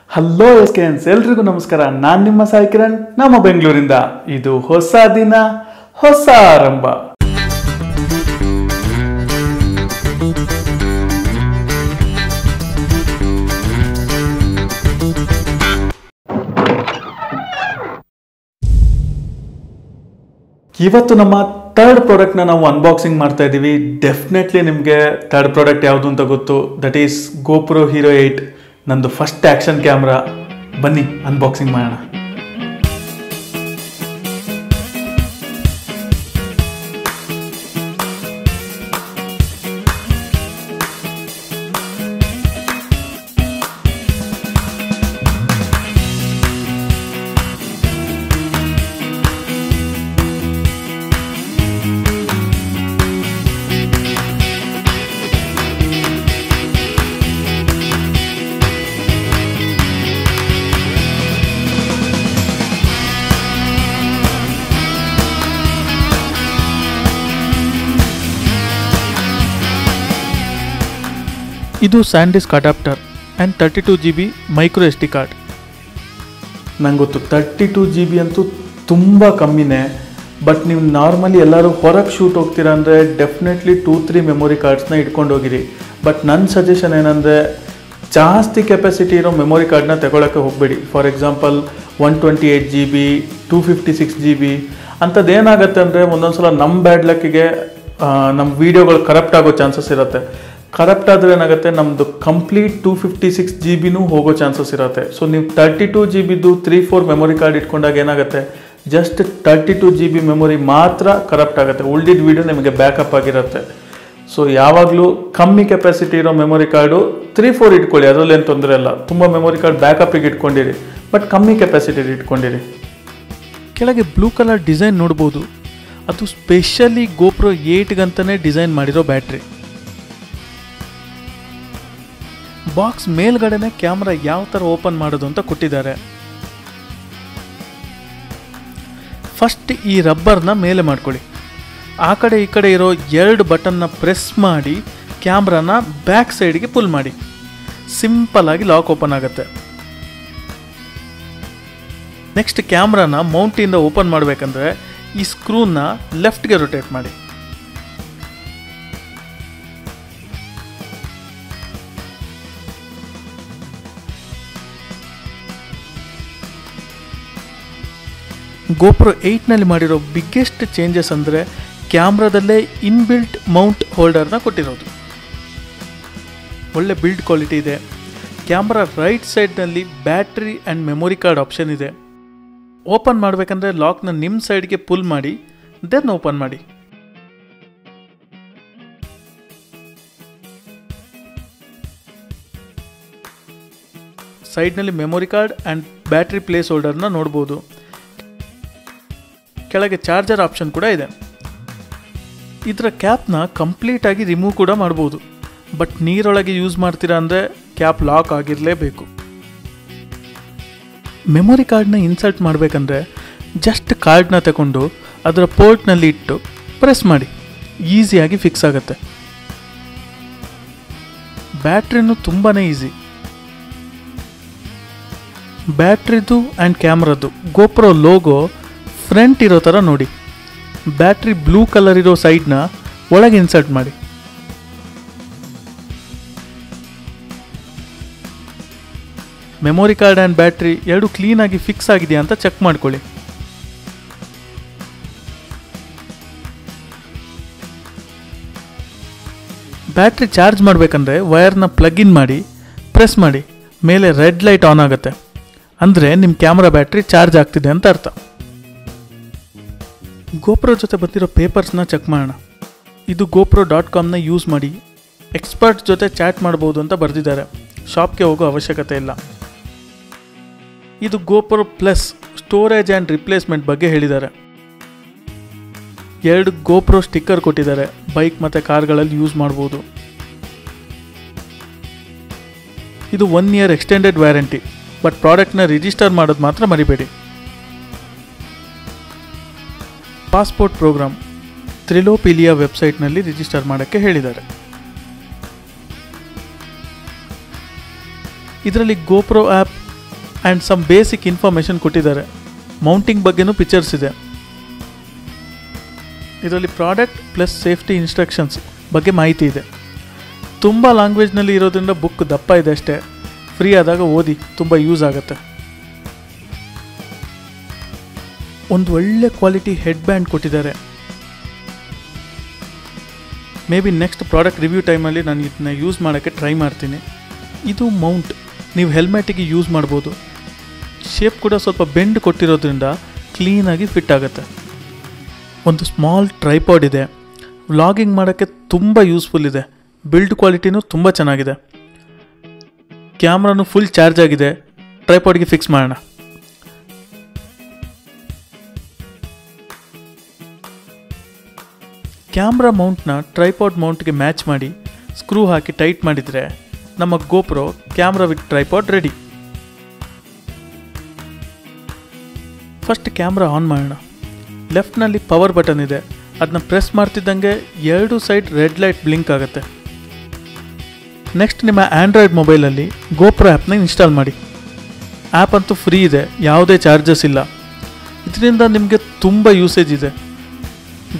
Hello ಎಸ್ಕೆನ್ಸ್ ಎಲ್ರಿಗೂ ನಮಸ್ಕಾರ. ನಾನು ನಿಮ್ಮ ಸಾಯಿ ಕಿರಣ್, ನಮ್ಮ ಬೆಂಗಳೂರಿಂದ. ಇದು ಹೊಸ ದಿನ ಹೊಸ ಆರಂಭ. ಇವತ್ತು ನಮ್ಮ ಥರ್ಡ್ ಪ್ರಾಡಕ್ಟ್ನ ನಾವು ಅನ್ಬಾಕ್ಸಿಂಗ್ ಮಾಡ್ತಾ ಇದ್ದೀವಿ. ಡೆಫಿನೆಟ್ಲಿ ನಿಮಗೆ ಥರ್ಡ್ ಪ್ರಾಡಕ್ಟ್ ಯಾವುದು ಅಂತ ಗೊತ್ತು. ದಟ್ ಈಸ್ ಗೋಪ್ರೋ ಹೀರೋ 8, ನಂದು ಫಸ್ಟ್ ಆ್ಯಕ್ಷನ್ ಕ್ಯಾಮ್ರಾ. ಬನ್ನಿ ಅನ್ಬಾಕ್ಸಿಂಗ್ ಮಾಡೋಣ. ಇದು ಸ್ಯಾಂಡಿಸ್ಕ್ adapter and 32GB micro SD card. ನಂಗೆ ಗೊತ್ತು 32GB ಅಂತೂ ತುಂಬ ಕಮ್ಮಿನೇ. ಬಟ್ ನೀವು ನಾರ್ಮಲಿ ಎಲ್ಲರೂ ಹೊರಗೆ ಶೂಟ್ ಹೋಗ್ತೀರಾ ಅಂದರೆ ಡೆಫಿನೆಟ್ಲಿ 2-3 ಮೆಮೊರಿ ಕಾರ್ಡ್ಸ್ನ ಇಟ್ಕೊಂಡು ಹೋಗಿರಿ. ಬಟ್ ನನ್ನ ಸಜೆಷನ್ ಏನಂದರೆ ಜಾಸ್ತಿ ಕೆಪಾಸಿಟಿ ಇರೋ ಮೆಮೊರಿ ಕಾರ್ಡ್ನ ತಗೊಳ್ಳೋಕ್ಕೆ ಹೋಗಬೇಡಿ. ಫಾರ್ ಎಕ್ಸಾಂಪಲ್ 128GB 256GB ಅಂಥದ್ದು ಏನಾಗುತ್ತೆ ಅಂದರೆ ಒಂದೊಂದು ಸಲ ನಮ್ಮ ಬ್ಯಾಡ್ ಲಕ್ಕಿಗೆ ನಮ್ಮ ವೀಡಿಯೋಗಳು ಕರಪ್ಟ್ ಆಗೋ ಚಾನ್ಸಸ್ ಇರುತ್ತೆ. ಕರಪ್ಟ್ ಆದರೆ ಏನಾಗುತ್ತೆ, ನಮ್ಮದು ಕಂಪ್ಲೀಟ್ 256GB ಹೋಗೋ ಚಾನ್ಸಸ್ ಇರುತ್ತೆ. ಸೊ ನೀವು 32GBದು 3-4 ಮೆಮೊರಿ ಕಾರ್ಡ್ ಇಟ್ಕೊಂಡಾಗ ಏನಾಗುತ್ತೆ, ಜಸ್ಟ್ 32GB ಮೆಮೊರಿ ಮಾತ್ರ ಕರಪ್ಟ್ ಆಗುತ್ತೆ. ಉಳಿದಿದ್ದ ವೀಡಿಯೋ ನಿಮಗೆ ಬ್ಯಾಕಪ್ ಆಗಿರುತ್ತೆ. ಸೊ ಯಾವಾಗಲೂ ಕಮ್ಮಿ ಕೆಪಾಸಿಟಿ ಇರೋ ಮೆಮೊರಿ ಕಾರ್ಡು 3-4 ಇಟ್ಕೊಳ್ಳಿ, ಅದರಲ್ಲೇನು ತೊಂದರೆ ಇಲ್ಲ. ತುಂಬ ಮೆಮೊರಿ ಕಾರ್ಡ್ ಬ್ಯಾಕಪ್ಪಿಗೆ ಇಟ್ಕೊಂಡಿರಿ, ಬಟ್ ಕಮ್ಮಿ ಕೆಪಾಸಿಟಿ ಇಟ್ಕೊಂಡಿರಿ. ಕೆಳಗೆ ಬ್ಲೂ ಕಲರ್ ಡಿಸೈನ್ ನೋಡ್ಬೋದು. ಅದು ಸ್ಪೆಷಲಿ ಗೋಪ್ರೋ 8ಗಂತಲೇ ಡಿಸೈನ್ ಮಾಡಿರೋ ಬ್ಯಾಟ್ರಿ. ಬಾಕ್ಸ್ ಮೇಲ್ಗಡೆನೆ ಕ್ಯಾಮ್ರಾ ಯಾವ ಥರ ಓಪನ್ ಮಾಡೋದು ಅಂತ ಕೊಟ್ಟಿದ್ದಾರೆ. ಫಸ್ಟ್ ಈ ರಬ್ಬರ್ನ ಮೇಲೆ ಮಾಡ್ಕೊಳ್ಳಿ. ಆ ಕಡೆ ಈ ಕಡೆ ಇರೋ 2 ಬಟನ್ನ ಪ್ರೆಸ್ ಮಾಡಿ ಕ್ಯಾಮ್ರಾನ ಬ್ಯಾಕ್ ಸೈಡ್ಗೆ ಪುಲ್ ಮಾಡಿ. ಸಿಂಪಲ್ ಆಗಿ ಲಾಕ್ ಓಪನ್ ಆಗುತ್ತೆ. ನೆಕ್ಸ್ಟ್ ಕ್ಯಾಮ್ರಾನ ಮೌಂಟಿಂದ ಓಪನ್ ಮಾಡಬೇಕಂದ್ರೆ ಈ ಸ್ಕ್ರೂನ ಲೆಫ್ಟ್ಗೆ ರೊಟೇಟ್ ಮಾಡಿ. ಗೋಪ್ರೋ 8ನಲ್ಲಿ ಮಾಡಿರೋ ಬಿಗ್ಗೆಸ್ಟ್ ಚೇಂಜಸ್ ಅಂದರೆ ಕ್ಯಾಮ್ರಾದಲ್ಲೇ ಇನ್ಬಿಲ್ಟ್ ಮೌಂಟ್ ಹೋಲ್ಡರ್ನ ಕೊಟ್ಟಿರೋದು. ಒಳ್ಳೆ ಬಿಲ್ಡ್ ಕ್ವಾಲಿಟಿ ಇದೆ. ಕ್ಯಾಮ್ರಾ ರೈಟ್ ಸೈಡ್ನಲ್ಲಿ battery and memory card option ಇದೆ. ಓಪನ್ ಮಾಡಬೇಕಂದ್ರೆ ಲಾಕ್ನ ನಿಮ್ಮ ಸೈಡ್ಗೆ ಪುಲ್ ಮಾಡಿ ದೆನ್ ಓಪನ್ ಮಾಡಿ. ಸೈಡ್ನಲ್ಲಿ memory card and battery place ಹೋಲ್ಡರ್ನ ನೋಡ್ಬೋದು. ಕೆಳಗೆ ಚಾರ್ಜರ್ ಆಪ್ಷನ್ ಕೂಡ ಇದೆ. ಇದರ ಕ್ಯಾಪ್ನ ಕಂಪ್ಲೀಟಾಗಿ ರಿಮೂವ್ ಕೂಡ ಮಾಡ್ಬೋದು. ಬಟ್ ನೀರೊಳಗೆ ಯೂಸ್ ಮಾಡ್ತೀರಾ ಅಂದರೆ ಕ್ಯಾಪ್ ಲಾಕ್ ಆಗಿರಲೇಬೇಕು. ಮೆಮೊರಿ ಕಾರ್ಡ್ನ ಇನ್ಸರ್ಟ್ ಮಾಡಬೇಕಂದ್ರೆ ಜಸ್ಟ್ ಕಾರ್ಡ್ನ ತಗೊಂಡು ಅದರ ಪೋರ್ಟ್ನಲ್ಲಿ ಇಟ್ಟು ಪ್ರೆಸ್ ಮಾಡಿ, ಈಸಿಯಾಗಿ ಫಿಕ್ಸ್ ಆಗುತ್ತೆ. ಬ್ಯಾಟ್ರಿನೂ ತುಂಬಾ ಈಸಿ. ಬ್ಯಾಟ್ರಿದು ಆ್ಯಂಡ್ ಕ್ಯಾಮ್ರಾದು ಗೋಪ್ರೋ ಲೋಗೋ ಫ್ರಂಟ್ ಇರೋ ಥರ ನೋಡಿ. ಬ್ಯಾಟ್ರಿ ಬ್ಲೂ ಕಲರ್ ಇರೋ ಸೈಡ್ನ ಒಳಗೆ ಇನ್ಸರ್ಟ್ ಮಾಡಿ. ಮೆಮೊರಿ ಕಾರ್ಡ್ ಆ್ಯಂಡ್ ಬ್ಯಾಟ್ರಿ ಎರಡು ಕ್ಲೀನಾಗಿ ಫಿಕ್ಸ್ ಆಗಿದೆಯಾ ಅಂತ ಚೆಕ್ ಮಾಡ್ಕೊಳ್ಳಿ. ಬ್ಯಾಟ್ರಿ ಚಾರ್ಜ್ ಮಾಡಬೇಕಂದ್ರೆ ವೈರ್ನ ಪ್ಲಗ್ ಇನ್ ಮಾಡಿ ಪ್ರೆಸ್ ಮಾಡಿ. ಮೇಲೆ ರೆಡ್ ಲೈಟ್ ಆನ್ ಆಗುತ್ತೆ, ಅಂದರೆ ನಿಮ್ಮ ಕ್ಯಾಮ್ರಾ ಬ್ಯಾಟ್ರಿ ಚಾರ್ಜ್ ಆಗ್ತಿದೆ ಅಂತ ಅರ್ಥ. ಗೋಪ್ರೋ ಜೊತೆ ಬಂದಿರೋ ಪೇಪರ್ಸ್ನ ಚೆಕ್ ಮಾಡೋಣ. ಇದು GoPro.comನ ಯೂಸ್ ಮಾಡಿ ಎಕ್ಸ್ಪರ್ಟ್ ಜೊತೆ ಚಾಟ್ ಮಾಡ್ಬೋದು ಅಂತ ಬರೆದಿದ್ದಾರೆ. ಶಾಪ್ಗೆ ಹೋಗೋ ಅವಶ್ಯಕತೆ ಇಲ್ಲ. ಇದು GoPro plus storage and replacement ಬಗ್ಗೆ ಹೇಳಿದ್ದಾರೆ. 2 GoPro ಸ್ಟಿಕ್ಕರ್ ಕೊಟ್ಟಿದ್ದಾರೆ. ಬೈಕ್ ಮತ್ತು ಕಾರ್ಗಳಲ್ಲಿ ಯೂಸ್ ಮಾಡ್ಬೋದು. ಇದು 1 year ಎಕ್ಸ್ಟೆಂಡೆಡ್ ವ್ಯಾರಂಟಿ. ಬಟ್ ಪ್ರಾಡಕ್ಟ್ನ ರಿಜಿಸ್ಟರ್ ಮಾಡೋದು ಮಾತ್ರ ಮರಿಬೇಡಿ. ಪಾಸ್ಪೋರ್ಟ್ ಪ್ರೋಗ್ರಾಮ್ ತ್ರಿಲೋಪಿಲಿಯಾ ವೆಬ್ಸೈಟ್ನಲ್ಲಿ ರಿಜಿಸ್ಟರ್ ಮಾಡೋಕ್ಕೆ ಹೇಳಿದ್ದಾರೆ. ಇದರಲ್ಲಿ GoPro app and some basic information ಕೊಟ್ಟಿದ್ದಾರೆ. ಮೌಂಟಿಂಗ್ ಬಗ್ಗೆನೂ ಪಿಕ್ಚರ್ಸ್ ಇದೆ. ಇದರಲ್ಲಿ ಪ್ರಾಡಕ್ಟ್ ಪ್ಲಸ್ ಸೇಫ್ಟಿ ಇನ್ಸ್ಟ್ರಕ್ಷನ್ಸ್ ಬಗ್ಗೆ ಮಾಹಿತಿ ಇದೆ. ತುಂಬ ಲ್ಯಾಂಗ್ವೇಜ್ನಲ್ಲಿ ಇರೋದ್ರಿಂದ ಬುಕ್ ದಪ್ಪ ಇದೆ ಅಷ್ಟೇ. ಫ್ರೀ ಆದಾಗ ಓದಿ, ತುಂಬ ಯೂಸ್ ಆಗುತ್ತೆ. ಒಂದು ಒಳ್ಳೆ ಕ್ವಾಲಿಟಿ ಹೆಡ್ ಬ್ಯಾಂಡ್ ಕೊಟ್ಟಿದ್ದಾರೆ. May be next product review ಟೈಮಲ್ಲಿ ನಾನು ಇದನ್ನ ಯೂಸ್ ಮಾಡೋಕ್ಕೆ ಟ್ರೈ ಮಾಡ್ತೀನಿ. ಇದು ಮೌಂಟ್, ನೀವು ಹೆಲ್ಮೆಟಿಗೆ ಯೂಸ್ ಮಾಡ್ಬೋದು. ಶೇಪ್ ಕೂಡ ಸ್ವಲ್ಪ ಬೆಂಡ್ ಕೊಟ್ಟಿರೋದ್ರಿಂದ ಕ್ಲೀನಾಗಿ ಫಿಟ್ ಆಗುತ್ತೆ. ಒಂದು ಸ್ಮಾಲ್ ಟ್ರೈಪಾಡ್ ಇದೆ. ವ್ಲಾಗಿಂಗ್ ಮಾಡೋಕ್ಕೆ ತುಂಬ ಯೂಸ್ಫುಲ್ ಇದೆ. ಬಿಲ್ಡ್ ಕ್ವಾಲಿಟಿನೂ ತುಂಬ ಚೆನ್ನಾಗಿದೆ. ಕ್ಯಾಮ್ರಾನು ಫುಲ್ ಚಾರ್ಜ್ ಆಗಿದೆ. ಟ್ರೈಪಾಡ್ಗೆ ಫಿಕ್ಸ್ ಮಾಡೋಣ. ಕ್ಯಾಮ್ರಾ ಮೌಂಟ್ನ ಟ್ರೈಪಾಡ್ ಮೌಂಟ್ಗೆ ಮ್ಯಾಚ್ ಮಾಡಿ ಸ್ಕ್ರೂ ಹಾಕಿ ಟೈಟ್ ಮಾಡಿದರೆ ನಮ್ಮ GoPro camera with tripod ready. First camera on ಮಾಡೋಣ. ಲೆಫ್ಟ್ನಲ್ಲಿ ಪವರ್ ಬಟನ್ ಇದೆ. ಅದನ್ನ ಪ್ರೆಸ್ ಮಾಡ್ತಿದ್ದಂಗೆ 2 ಸೈಡ್ ರೆಡ್ ಲೈಟ್ ಬ್ಲಿಂಕ್ ಆಗುತ್ತೆ. ನೆಕ್ಸ್ಟ್ ನಿಮ್ಮ ಆ್ಯಂಡ್ರಾಯ್ಡ್ ಮೊಬೈಲಲ್ಲಿ ಗೋಪ್ರೋ ಆ್ಯಪ್ನ ಇನ್ಸ್ಟಾಲ್ ಮಾಡಿ. ಆ್ಯಪ್ ಅಂತೂ ಫ್ರೀ ಇದೆ, ಯಾವುದೇ ಚಾರ್ಜಸ್ ಇಲ್ಲ. ಇದರಿಂದ ನಿಮಗೆ ತುಂಬ ಯೂಸೇಜ್ ಇದೆ.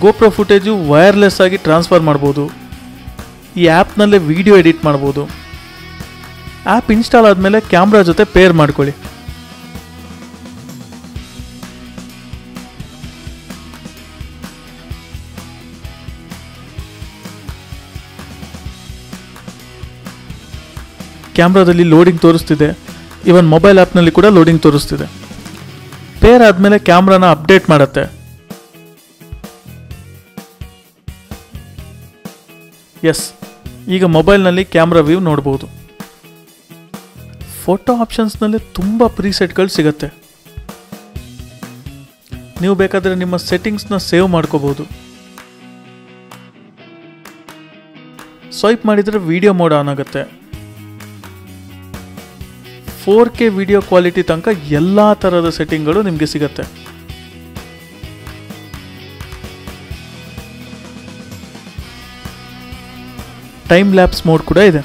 ಗೋಪ್ರೋ ಫುಟೇಜು ವೈರ್ಲೆಸ್ ಆಗಿ ಟ್ರಾನ್ಸ್ಫರ್ ಮಾಡ್ಬೋದು. ಈ ಆ್ಯಪ್ನಲ್ಲೇ ವಿಡಿಯೋ ಎಡಿಟ್ ಮಾಡ್ಬೋದು. ಆ್ಯಪ್ ಇನ್ಸ್ಟಾಲ್ ಆದಮೇಲೆ ಕ್ಯಾಮ್ರಾ ಜೊತೆ ಪೇರ್ ಮಾಡ್ಕೊಳ್ಳಿ. ಕ್ಯಾಮ್ರಾದಲ್ಲಿ ಲೋಡಿಂಗ್ ತೋರಿಸ್ತಿದೆ. ಇವನ್ ಮೊಬೈಲ್ ಆ್ಯಪ್ನಲ್ಲಿ ಕೂಡ ಲೋಡಿಂಗ್ ತೋರಿಸ್ತಿದೆ. ಪೇರ್ ಆದಮೇಲೆ ಕ್ಯಾಮ್ರಾನ ಅಪ್ಡೇಟ್ ಮಾಡುತ್ತೆ. ಎಸ್, ಈಗ ಮೊಬೈಲ್ನಲ್ಲಿ ಕ್ಯಾಮ್ರಾ ವ್ಯೂ ನೋಡ್ಬೋದು. ಫೋಟೋ ಆಪ್ಷನ್ಸ್ನಲ್ಲಿ ತುಂಬ ಪ್ರೀಸೆಟ್ಗಳು ಸಿಗುತ್ತೆ. ನೀವು ಬೇಕಾದರೆ ನಿಮ್ಮ ಸೆಟ್ಟಿಂಗ್ಸ್ನ ಸೇವ್ ಮಾಡ್ಕೋಬೋದು. ಸ್ವೈಪ್ ಮಾಡಿದರೆ ವಿಡಿಯೋ ಮೋಡ್ ಆನ್ ಆಗುತ್ತೆ. 4K ವಿಡಿಯೋ ಕ್ವಾಲಿಟಿ ತನಕ ಎಲ್ಲ ಥರದ ಸೆಟ್ಟಿಂಗ್ಗಳು ನಿಮಗೆ ಸಿಗುತ್ತೆ. ಟೈಮ್ ಲ್ಯಾಪ್ಸ್ ಮೋಡ್ ಕೂಡ ಇದೆ.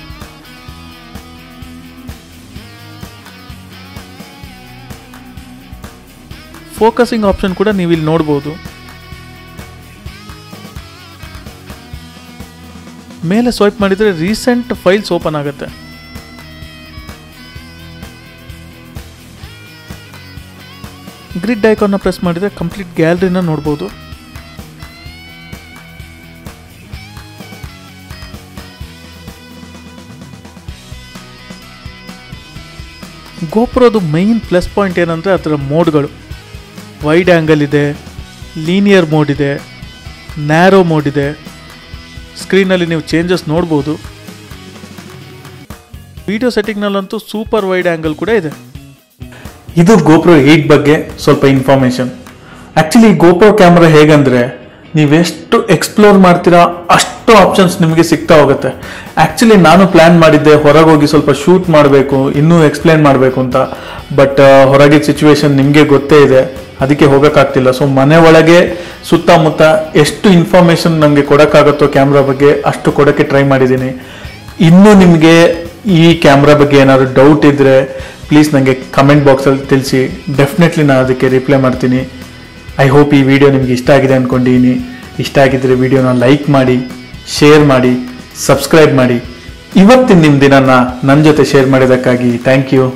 ಫೋಕಸಿಂಗ್ ಆಪ್ಷನ್ ಕೂಡ ನೀವು ಇಲ್ಲಿ ನೋಡ್ಬೋದು. ಮೇಲೆ ಸ್ವೈಪ್ ಮಾಡಿದರೆ ರೀಸೆಂಟ್ ಫೈಲ್ಸ್ ಓಪನ್ ಆಗುತ್ತೆ. ಗ್ರಿಡ್ ಐಕಾನ್ನ ಪ್ರೆಸ್ ಮಾಡಿದರೆ ಕಂಪ್ಲೀಟ್ ಗ್ಯಾಲರಿನ ನೋಡ್ಬೋದು. ಗೋಪ್ರೋದು ಮೈನ್ ಪ್ಲಸ್ ಪಾಯಿಂಟ್ ಏನಂದರೆ ಅದರ ಮೋಡ್ಗಳು. ವೈಡ್ ಆ್ಯಂಗಲ್ ಇದೆ, ಲೀನಿಯರ್ ಮೋಡ್ ಇದೆ, ನ್ಯಾರೋ ಮೋಡ್ ಇದೆ. ಸ್ಕ್ರೀನಲ್ಲಿ ನೀವು ಚೇಂಜಸ್ ನೋಡ್ಬೋದು. ವಿಡಿಯೋ ಸೆಟ್ಟಿಂಗ್ನಲ್ಲಂತೂ ಸೂಪರ್ ವೈಡ್ ಆ್ಯಂಗಲ್ ಕೂಡ ಇದೆ. ಇದು ಗೋಪ್ರೋ 8 ಬಗ್ಗೆ ಸ್ವಲ್ಪ ಇನ್ಫಾರ್ಮೇಷನ್. ಆ್ಯಕ್ಚುಲಿ ಗೋಪ್ರೋ ಕ್ಯಾಮ್ರಾ ಹೇಗಂದರೆ ನೀವೆಷ್ಟು ಎಕ್ಸ್ಪ್ಲೋರ್ ಮಾಡ್ತೀರಾ ಅಷ್ಟು ಆಪ್ಷನ್ಸ್ ನಿಮಗೆ ಸಿಗ್ತಾ ಹೋಗುತ್ತೆ. ಆ್ಯಕ್ಚುಲಿ ನಾನು ಪ್ಲ್ಯಾನ್ ಮಾಡಿದ್ದೆ ಹೊರಗೆ ಹೋಗಿ ಸ್ವಲ್ಪ ಶೂಟ್ ಮಾಡಬೇಕು, ಇನ್ನೂ ಎಕ್ಸ್ಪ್ಲೇನ್ ಮಾಡಬೇಕು ಅಂತ. ಬಟ್ ಹೊರಗಿನ ಸಿಚುವೇಶನ್ ನಿಮಗೆ ಗೊತ್ತೇ ಇದೆ, ಅದಕ್ಕೆ ಹೋಗೋಕ್ಕಾಗ್ತಿಲ್ಲ. ಸೊ ಮನೆ ಒಳಗೆ ಸುತ್ತಮುತ್ತ ಎಷ್ಟು ಇನ್ಫಾರ್ಮೇಷನ್ ನನಗೆ ಕೊಡೋಕ್ಕಾಗುತ್ತೋ ಕ್ಯಾಮ್ರಾ ಬಗ್ಗೆ ಅಷ್ಟು ಕೊಡೋಕ್ಕೆ ಟ್ರೈ ಮಾಡಿದ್ದೀನಿ. ಇನ್ನೂ ನಿಮಗೆ ಈ ಕ್ಯಾಮ್ರಾ ಬಗ್ಗೆ ಏನಾದರೂ ಡೌಟ್ ಇದ್ದರೆ ಪ್ಲೀಸ್ ನನಗೆ ಕಮೆಂಟ್ ಬಾಕ್ಸಲ್ಲಿ ತಿಳಿಸಿ. ಡೆಫಿನೆಟ್ಲಿ ನಾನು ಅದಕ್ಕೆ ರಿಪ್ಲೈ ಮಾಡ್ತೀನಿ. ಐ ಹೋಪ್ ಈ ವಿಡಿಯೋ ನಿಮಗೆ ಇಷ್ಟ ಆಗಿದೆ ಅಂದ್ಕೊಂಡಿದ್ದೀನಿ. ಇಷ್ಟ ಆಗಿದ್ದರೆ ವಿಡಿಯೋನ ಲೈಕ್ ಮಾಡಿ, ಶೇರ್ ಮಾಡಿ, ಸಬ್ಸ್ಕ್ರೈಬ್ ಮಾಡಿ. ಇವತ್ತಿನ ನಿಮ್ಮ ದಿನನ ನನ್ನ ಜೊತೆ ಶೇರ್ ಮಾಡಿದ್ದಕ್ಕಾಗಿ ಥ್ಯಾಂಕ್ ಯು.